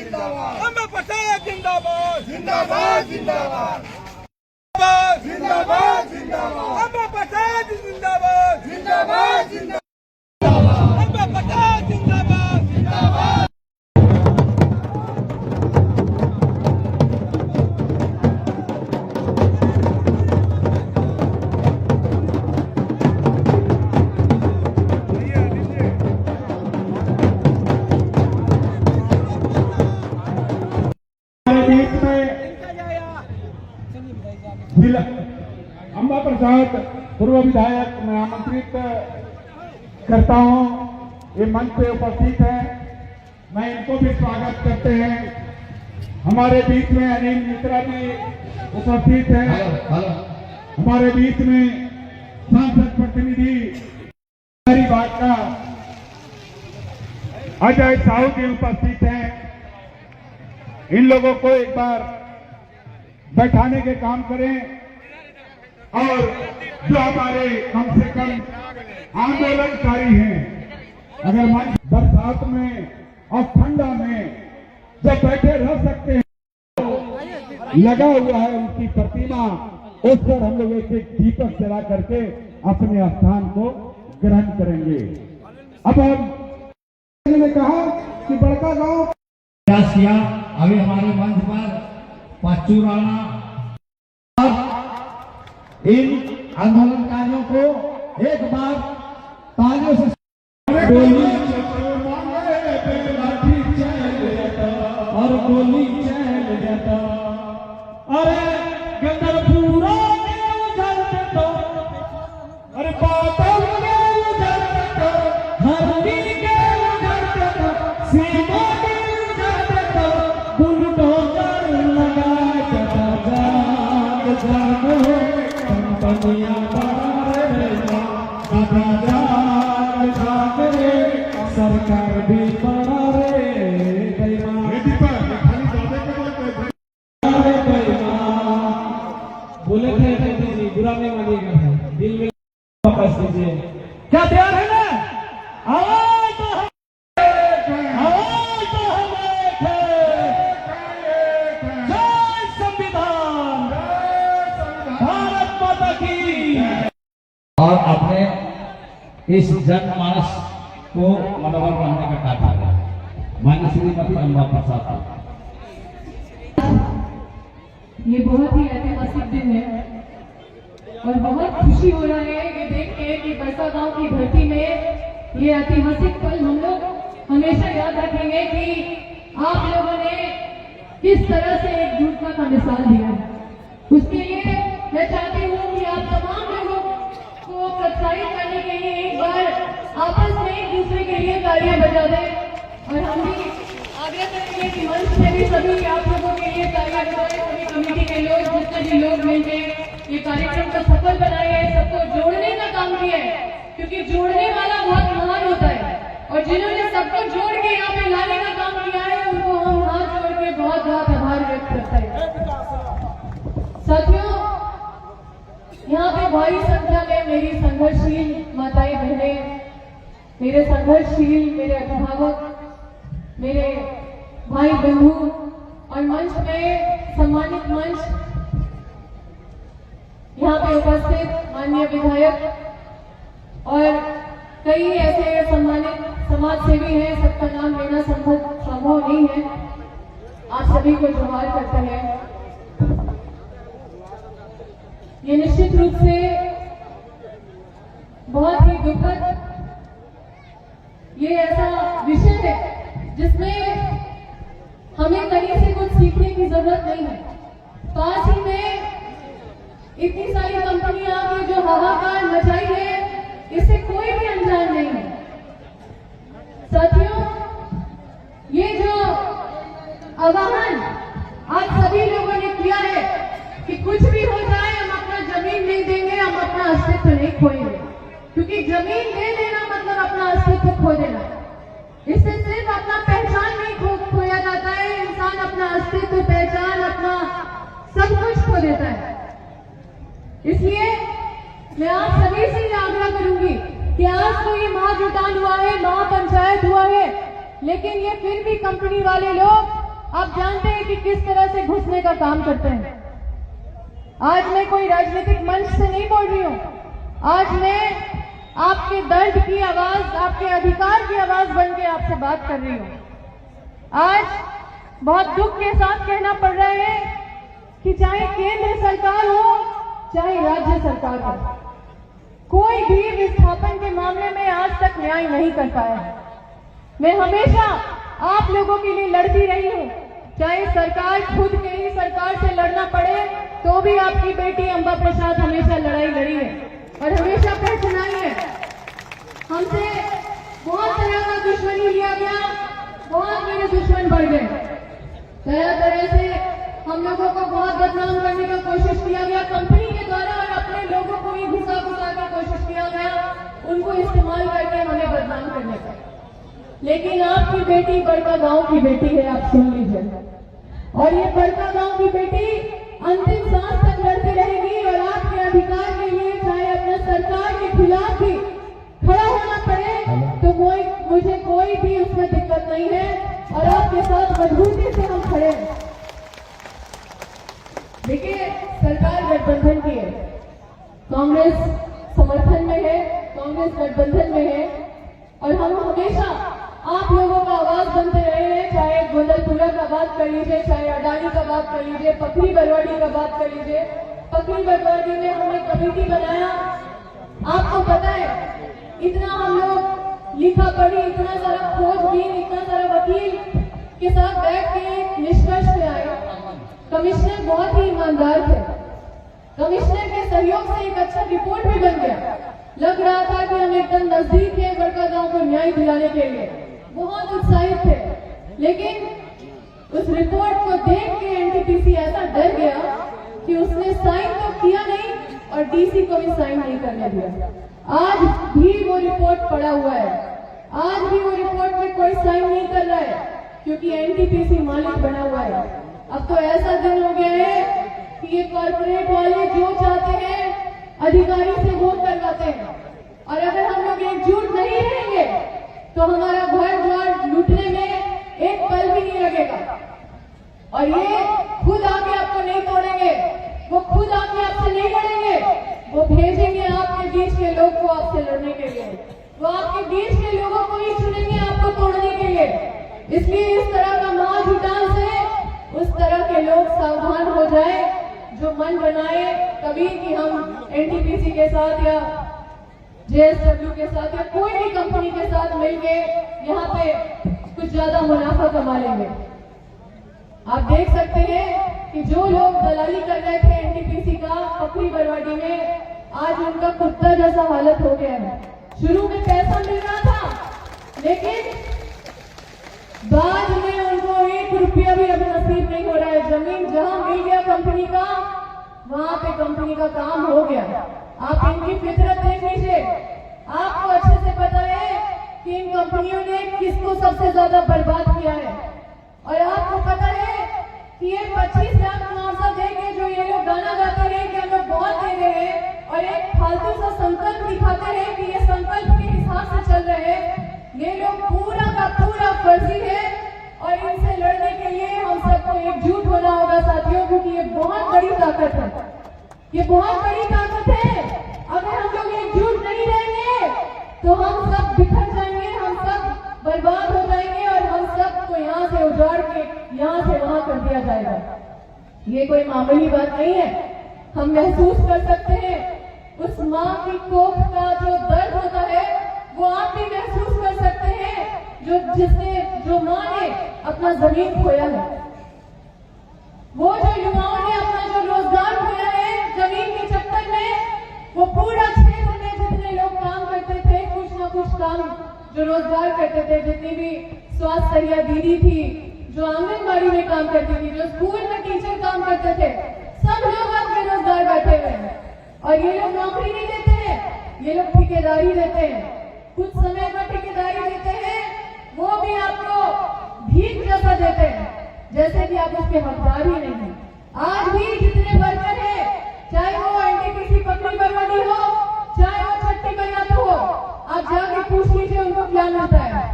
अम्मा पटेल जिंदाबाद जिंदाबाद जिंदाबाद जिंदाबाद जिंदाबाद अम्मा पटेल जिंदाबाद जिंदाबाद जिंदाबाद अम्मा पटेल जिंदाबाद जिंदाबाद अम्बा प्रसाद पूर्व विधायक मैं आमंत्रित करता हूं, ये मंच पे उपस्थित है, मैं इनको भी स्वागत करते हैं। हमारे बीच में अनिल मित्रा जी उपस्थित हैं, हमारे बीच में सांसद प्रतिनिधि बाग का अजय साहू जी उपस्थित हैं। इन लोगों को एक बार बैठाने के काम करें और जो हमारे कम से कम आंदोलनकारी हैं, अगर बरसात में और ठंडा में जब बैठे रह सकते हैं, लगा हुआ है उनकी प्रतिमा, उस पर हम लोग एक एक दीपक जला करके अपने स्थान को ग्रहण करेंगे। अब ने कहा कि बड़का गांव किया, अभी हमारे मंच पर पाचू राणा इन आंदोलनकारियों को एक बार तालियों से गोली और गोली चल जाता, अरे गंदर पूरा उजड़ते तो, अरे बादल के उजड़ते तो, धरती के उजड़ते तो, सीमा के उजड़ते तो, बुलडोजर लगा जाता जाग जागो कंपनियां सरकार भी बड़ा रे बोले थे बुरा नहीं मानिएगा, दिल में वापस दीजिए। क्या तैयार है ना? आवाज तो जय संविधान, भारत माता की। और अपने इस जनमानस को मनोबल बढ़ाने का कार्य है माननीय श्रीमती अम्बा प्रसाद। ये बहुत ही ऐतिहासिक दिन है और बहुत खुशी हो रहा है ये देख के कि बरसागांव की धरती में ये ऐतिहासिक पल हम लोग हमेशा याद रखेंगे कि आप लोगों ने किस तरह से एकजुटता का मिसाल दिया है। उसके लिए मैं चाहती हूँ कि आप तमाम लोगों को प्रोत्साहित करने के लिए एक बार आपस में एक दूसरे के लिए तालियां बजा दें और हम भी आग्रह करेंगे कि मंच से भी सभी आप लोगों के लिए तालियां बजाएं। सभी कमेटी के लोग, जितने भी लोग मिलकर ये कार्यक्रम को सफल बनाए हैं, सबको जोड़ने का काम किया है, क्योंकि जोड़ने वाला बहुत महान होता है और जिन्होंने सबको जोड़ के यहाँ पे लाने का काम किया है उनको हम हाथ जोड़ के बहुत बहुत आभार व्यक्त करते हैं। साथियों, यहाँ पे भारी संख्या में मेरी संघर्षशील माताएं बहनें, मेरे संघर्षशील मेरे अभिभावक, मेरे भाई बंधु और मंच में सम्मानित मंच यहाँ पे उपस्थित माननीय विधायक और कई ऐसे सम्मानित समाज सेवी हैं, सबका नाम लेना संभव नहीं है। आप सभी को जोहार करते हैं। ये निश्चित रूप से बहुत ही दुखद ये ऐसा विषय है जिसमें हमें कहीं से कुछ सीखने की जरूरत नहीं है। पास ही में इतनी सारी कंपनियां की जो हाहाकार मचाई है, इससे कोई भी अनजान नहीं है। साथियों, ये जो आह्वान आज सभी लोगों ने किया है कि कुछ भी हो जाए हम अपना जमीन नहीं देंगे, हम अपना अस्तित्व नहीं खोएंगे, क्योंकि जमीन दे देना मतलब अपना अस्तित्व खो देना। इससे सिर्फ अपना पहचान नहीं खोया जाता है, इंसान अपना अस्तित्व, पहचान, अपना सब कुछ खो देता है। इसलिए मैं आप सभी से आग्रह करूंगी कि आज तो ये महाजुटान हुआ है, महापंचायत हुआ है, लेकिन ये फिर भी कंपनी वाले लोग आप जानते हैं कि किस तरह से घुसने का काम करते हैं। आज मैं कोई राजनीतिक मंच से नहीं बोल रही हूँ, आज मैं आपके दर्द की आवाज, आपके अधिकार की आवाज बन के आपसे बात कर रही हूँ। आज बहुत दुख के साथ कहना पड़ रहा है कि चाहे केंद्र सरकार हो चाहे राज्य सरकार हो, कोई भी विस्थापन के मामले में आज तक न्याय नहीं कर पाया है। मैं हमेशा आप लोगों के लिए लड़ती रही हूँ, चाहे सरकार खुद के ही सरकार से लड़ना पड़े तो भी आपकी बेटी अंबा प्रसाद हमेशा लड़ाई लड़ी है और हमेशा पहचाई है। हमसे बहुत तरह का दुश्मनी लिया गया, बहुत मेरे दुश्मन बढ़ गए, तरह तरह से हम लोगों को बहुत बदनाम करने का कोशिश किया गया कंपनी के द्वारा और अपने लोगों को भी घुसा के कोशिश किया गया, उनको इस्तेमाल करके हमें बदनाम करने का। लेकिन आपकी बेटी बड़का गांव की बेटी है, आप सुन लीजिए, और ये बड़का गांव की बेटी अंतिम सांस तक लड़ती रहेगी और आपके अधिकार के लिए चाहे अपने सरकार के खिलाफ भी खड़ा होना पड़े तो मुझे कोई भी उसमें दिक्कत नहीं है और आपके साथ मजबूती से हम खड़े हैं। देखिए, सरकार गठबंधन की है, कांग्रेस समर्थन में है, कांग्रेस गठबंधन में है और हम हमेशा आप लोगों का आवाज बनते रहे हैं, चाहे गोंदलपुरा का बात कर लीजिए, चाहे अडानी का बात कर लीजिए, पकड़ी बरवाड़ी का बात कर लीजिए। पकड़ी बरवाड़ी में हमने कमेटी बनाया, आपको पता है इतना हम लोग लिखा पढ़ी, इतना सारा खोजबीन, इतना सारा वकील के साथ बैठ के एक निष्कर्ष पे आए। कमिश्नर बहुत ही ईमानदार थे, कमिश्नर के सहयोग से एक अच्छा रिपोर्ट भी बन गया। लग रहा था कि हम एकदम नजदीक है बड़का गांव को न्याय दिलाने के लिए, बहुत उत्साहित थे। लेकिन उस रिपोर्ट को देख के एनटीपीसी ऐसा डर गया कि उसने साइन तो किया नहीं और डीसी को भी साइन नहीं करने दिया। आज भी वो रिपोर्ट पड़ा हुआ है, आज भी वो रिपोर्ट में कोई साइन नहीं कर रहा है क्योंकि एनटीपीसी मालिक बना हुआ है। अब तो ऐसा दिन हो गया है कि ये कॉर्पोरेट वाले जो चाहते हैं अधिकारी से वो करवाते हैं और अगर हम लोग एकजुट नहीं रहेंगे तो हमारा घर द्वार लूटने में एक पल भी नहीं लगेगा। और ये खुद आके आपको नहीं तोड़ेंगे, वो खुद आके आपसे नहीं लड़ेंगे, वो भेजेंगे आपके बीच के लोग को आपसे लड़ने के लिए, वो आपके बीच के लोगों को ही चुनेंगे आपको तोड़ने के लिए। इसलिए इस तरह का महाजुटान से उस तरह के लोग सावधान हो जाए जो मन बनाए कभी कि हम एनटीपीसी के साथ या जेएसडब्ल्यू के साथ या कोई भी कंपनी के साथ मिलके यहाँ पे कुछ ज्यादा मुनाफा कमा लेंगे। आप देख सकते हैं कि जो लोग दलाली कर रहे थे एनटीपीसी का पकड़ी बरवाड़ी में, आज उनका कुत्ता जैसा हालत हो गया है। शुरू में पैसा मिल रहा था लेकिन बाद में उनको 1 रुपया भी अब नसीब नहीं हो रहा है। जमीन जहां मिल गया कंपनी का, वहां पे कंपनी का काम हो गया। आप इनकी फितरत देख लीजिए, आपको अच्छे से पता है कि इन कंपनियों ने किसको सबसे ज्यादा बर्बाद किया है और आपको पता है कि ये 25 लाख मुआवजा देके जो ये लोग गाना गाते हैं कि हम लोग बहुत दे रहे हैं और एक फालतू सा संकल्प दिखाते हैं कि ये संकल्प के हिसाब से चल रहे हैं, ये लोग पूरा का पूरा फर्जी है और इनसे लड़ने के लिए हम सबको एकजुट होना होगा साथियों, क्योंकि ये बहुत बड़ी ताकत है, ये बहुत बड़ी ताकत है। अगर हम लोग एकजुट नहीं रहेंगे तो हम सब बिखर जाएंगे, हम सब बर्बाद हो जाएंगे और हम सबको यहाँ से उजाड़ के यहाँ से वहां कर दिया जाएगा। ये कोई मामूली बात नहीं है। हम महसूस कर सकते हैं उस माँ की कोख का जो दर्द होता है, वो आप भी महसूस कर सकते हैं जो माँ ने अपना जमीन खोया है, वो जो युवाओं ने अपना जो रोजगार खोया है जमीन के चक्कर में, वो पूरा क्षेत्र में जितने लोग काम करते थे, कुछ ना कुछ काम जो रोजगार करते थे, जितनी भी स्वास्थ्य सहिया दीदी थी, जो आंगनबाड़ी में काम करती थी, जो स्कूल में टीचर काम करते थे, सब लोग आज बेरोजगार बैठे हुए हैं और ये लोग नौकरी नहीं देते हैं, ये लोग ठेकेदारी देते हैं, कुछ समय का ठेकेदारी देते हैं, वो भी आपको भीख जैसा देते हैं जैसे कि आप उसके हकदार ही नहीं है। आज भी जितने वर्कर हैं, चाहे वो एनटीपीसी पकड़ी बरवाड़ी हो, चाहे वो छट्टी बरियात हो, आप जाके पूछ लीजिए उनको क्या मिलता है।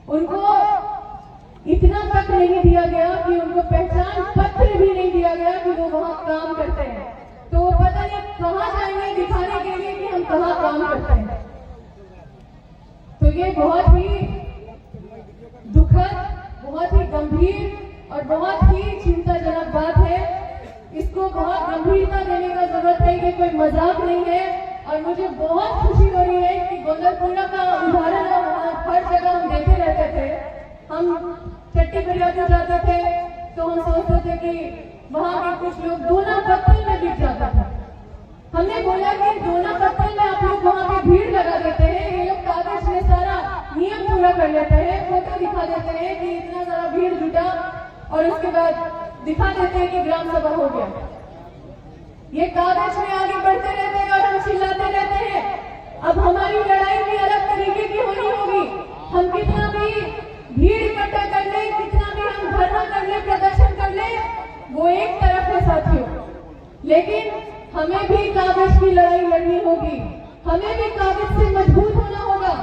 उनको इतना तक नहीं दिया गया कि उनको पहचान पत्र भी नहीं दिया गया कि वो वहाँ काम करते हैं। तो वो पता नहीं कहाँ जाएंगे दिखाने के लिए कि हम कहाँ काम करते हैं। तो ये बहुत ही दुखद, बहुत ही गंभीर और बहुत ही चिंताजनक बात है। इसको बहुत गंभीरता देने का जरूरत है कि कोई मजाक नहीं है। और मुझे बहुत खुशी हो रही है कि गोंदलपुरा का उदाहरण हर जगह हम देते रहते थे। हम चट्टी बरियाजू जाते थे तो हम सोचते थे कि वहाँ के कुछ लोग दोना पत्तल में बिक जाता था। हमने बोला कि दोना पत्तल में आप लोग वहाँ पे भीड़ लगा देते हैं, ये लोग कागज में सारा नियम पूरा कर लेते हैं, फोटो दिखा देते हैं कि इतना सारा भीड़ जुटा और उसके बाद दिखा देते हैं कि ग्राम सभा हो गया। ये कागज में आगे बढ़ते रहते हैं और हम चिल्लाते रहते हैं। अब हमारी लड़ाई भी अलग तरीके की होनी होगी। हम कितना भी भीड़ इकट्ठा कर ले, कितना भी हम धरना कर ले, प्रदर्शन कर ले, वो एक तरफ है साथियों। लेकिन हमें भी कागज की लड़ाई लड़नी होगी, हमें भी कागज से मजबूत होना होगा।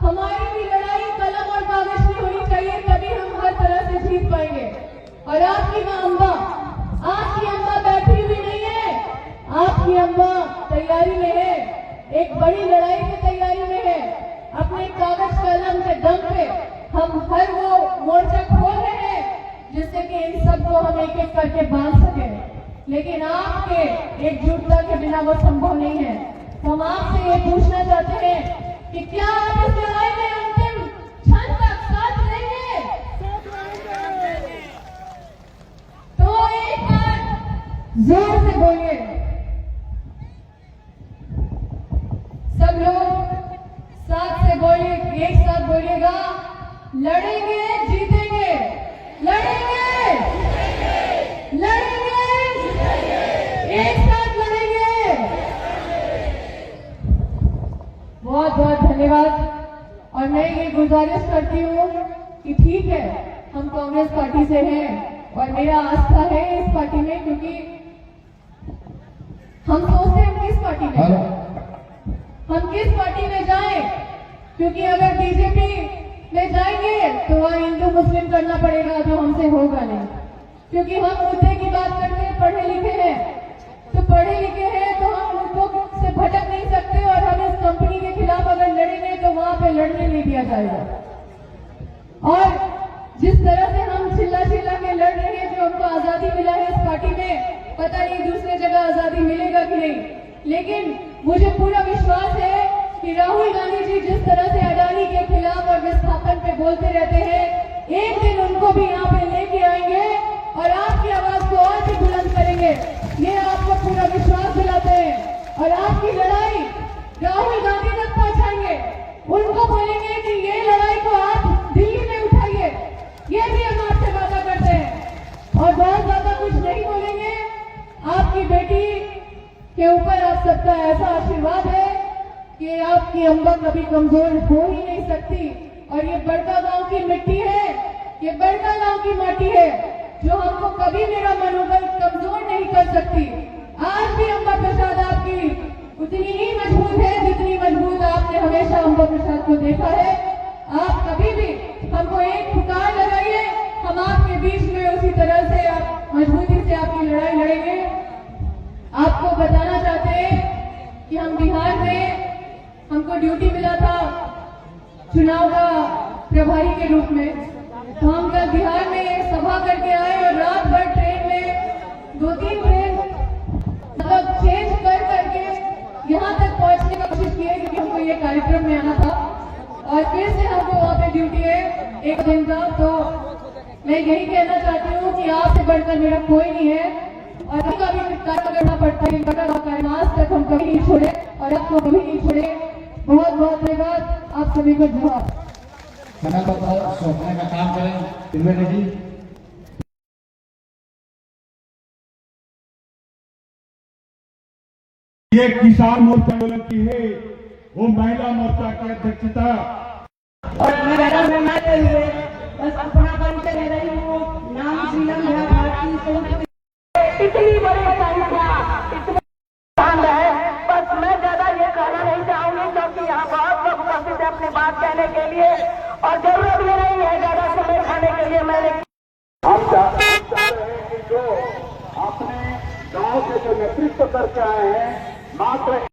हमारी भी लड़ाई कलम और कागज की होनी चाहिए, तभी हम हर तरह से जीत पाएंगे। और आपकी माँ अम्बा, आपकी अम्बा बैठी हुई नहीं है, आपकी अम्बा तैयारी में है, एक बड़ी लड़ाई की तैयारी में है। अपने कागज कलम के दम पे हम हर वो मोर्चा खोल रहे हैं जिससे कि इन सबको हम एक एक करके बांध सके। लेकिन आपके एकजुटता के बिना वो संभव नहीं है। हम आपसे ये पूछना चाहते हैं कि क्या आप इस लड़ाई में अंतिम क्षण तक साथ रहेंगे? तो एक बार जोर से बोलिए, सब लोग साथ से बोलिए, एक साथ बोलिएगा, लड़ेंगे जीतेंगे, लड़ेंगे लड़ेंगे, एक साथ लड़ेंगे। बहुत बहुत धन्यवाद। और मैं ये गुजारिश करती हूँ कि ठीक है, हम कांग्रेस पार्टी से हैं और मेरा आस्था है इस पार्टी में, क्योंकि हम सोचते हैं किस पार्टी में हम किस पार्टी में जाएं, क्योंकि अगर बीजेपी में जाएंगे तो वह हिंदू मुस्लिम करना पड़ेगा, जो हमसे होगा नहीं। क्योंकि हम मुद्दे की बात करते हैं, पढ़े लिखे हैं, तो पढ़े लिखे हैं तो हम मुद्दों से भटक नहीं सकते। और हम इस कंपनी के खिलाफ अगर लड़ेंगे तो वहां पे लड़ने नहीं दिया जाएगा। और जिस तरह से हम चिल्ला चिल्ला के लड़ रहे हैं, जो हमको आजादी मिला है इस पार्टी में, पता नहीं दूसरी जगह आजादी मिलेगा कि नहीं। लेकिन मुझे पूरा विश्वास है कि राहुल गांधी जी जिस तरह से अडानी के खिलाफ और विस्थापन पे बोलते रहते हैं, एक दिन उनको भी यहाँ पे लेके आएंगे और आपकी आवाज को और भी बुलंद करेंगे। ये आपको पूरा विश्वास दिलाते हैं। और आपकी लड़ाई राहुल गांधी तक पहुंचाएंगे, उनको बोलेंगे कि ये लड़ाई को आप दिल्ली में उठाइए। ये भी हम आपसे वादा करते हैं। और बहुत ज्यादा कुछ नहीं बोलेंगे। आपकी बेटी के ऊपर आप सबका ऐसा आशीर्वाद है कि आपकी अम्बा कभी कमजोर हो ही नहीं सकती। और ये बड़का गांव की मिट्टी है, ये बड़का गांव की माटी है, जो हमको कभी मेरा मनोबल कमजोर नहीं कर सकती। आज भी अम्बा प्रसाद आपकी उतनी ही मजबूत है जितनी मजबूत आपने हमेशा अम्बा प्रसाद को देखा है। आप कभी भी हमको एक पुकार लगाइए, हम आपके बीच में उसी तरह से आप मजबूती से आपकी लड़ाई लड़ेंगे। आपको बताना चाहते हैं कि हम बिहार में हमको ड्यूटी मिला था चुनाव का प्रभारी के रूप में, तो हम कल बिहार में एक सभा करके आए और रात भर ट्रेन में 2-3 ट्रेन मतलब चेंज कर करके यहाँ तक पहुँचने की कोशिश की है, क्योंकि हमको ये कार्यक्रम में आना था। और फिर से हमको वहाँ पे ड्यूटी है एक दिन का। तो मैं यही कहना चाहती हूँ कि आपसे बढ़कर मेरा कोई नहीं है और कभी कार्य करना पड़ता है, बड़ा आज तक हम कभी नहीं छोड़े और आपको कभी नहीं छोड़े। बहुत बहुत धन्यवाद आप सभी को। जवाब समय पर सौंपने का काम करें त्रिवेदी जी। ये किसान मोर्चा आंदोलन की है, वो महिला मोर्चा की अध्यक्षता। और मैं बस अपना परिचय दे रही हूँ। नाम शीलम है, भारतीय संस्कृति इतनी बड़ी संख्या, इतनी आनंद है। बस मैं ज्यादा ये कहना नहीं चाहूंगी, क्योंकि यहाँ बहुत लोग उपस्थित है अपनी बात कहने के लिए। और जरूरत भी नहीं है ज्यादा समय खाने के लिए। मैंने आप